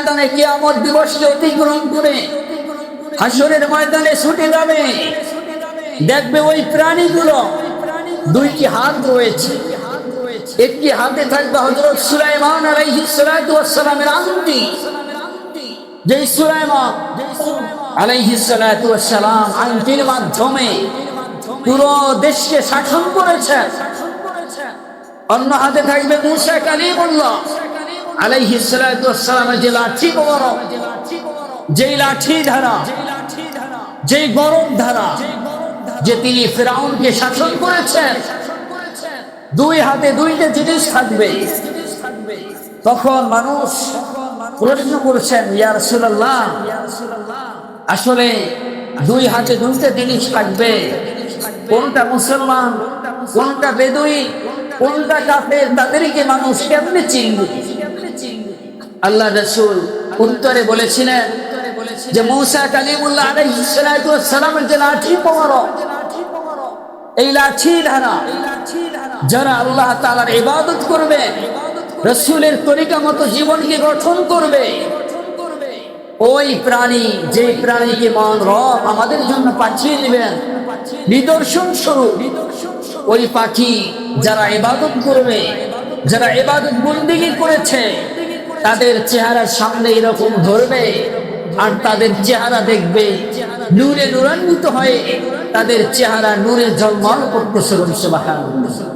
ময়দানে কিয়ামত দিবসকে অতিক্রম করে হাসরের ময়দানে ছুটে যাবে, দেখবে ওই প্রাণীগুলো দুইটি হাত রয়েছে, একটি হাতে থাকবে হযরত সুলাইমান আলাইহিস সালাতু ওয়াস সালামের আংটি, যে সুলাইমান আলাইহিস সালাতু ওয়াস সালাম আংটির মাধ্যমে পুরো দেশকে শাসন করেছেন। অন্য হাতে থাকবে মূসা কালিমুল্লাহ আলাইহিস সালাতু ওয়াস সালামের যে লাঠি মোবারক, যেই লাঠি ধারা, যেই গরম ধারা, যে তিনি ফিরাউনকে শাসন করেছেন। দুই হাতে দুইটা জিনিস থাকবে। তখন মানুষ প্রশ্ন করছেন, ইয়া রাসূলুল্লাহ, আসলে দুই হাতে দুইটা জিনিস থাকবে, কোনটা মুসলমান, কোনটা বেদুই, কোনটা কাফের, তাদেরকে মানুষ কেমনে চিনবে? আল্লাহ রাসূল উত্তরে বলেছিলেন যে মূসা কালিমুল্লাহ আলাইহিস সালাতু ওয়াস সালামের যে লাঠি মোবারক, এই লাঠি ধারা যারা আল্লাহ তাআলার ইবাদত করবে, রাসূলের তরিকা মতো জীবনকে গঠন করবে, ওই প্রাণী, যে প্রাণীকে মহান রব আমাদের জন্য পাঠিয়ে দিবেন নিদর্শন স্বরূপ, ওই পাখি যারা ইবাদত করবে, যারা ইবাদত বন্দেগী করেছে, তাদের চেহারার সামনে এরকম ধরবে আর তাদের চেহারা দেখবে নূরে নূরান্বিত হয়ে, তাদের চেহারা নূরে ঝলমল করতেছে। সুবহানাল্লাহ।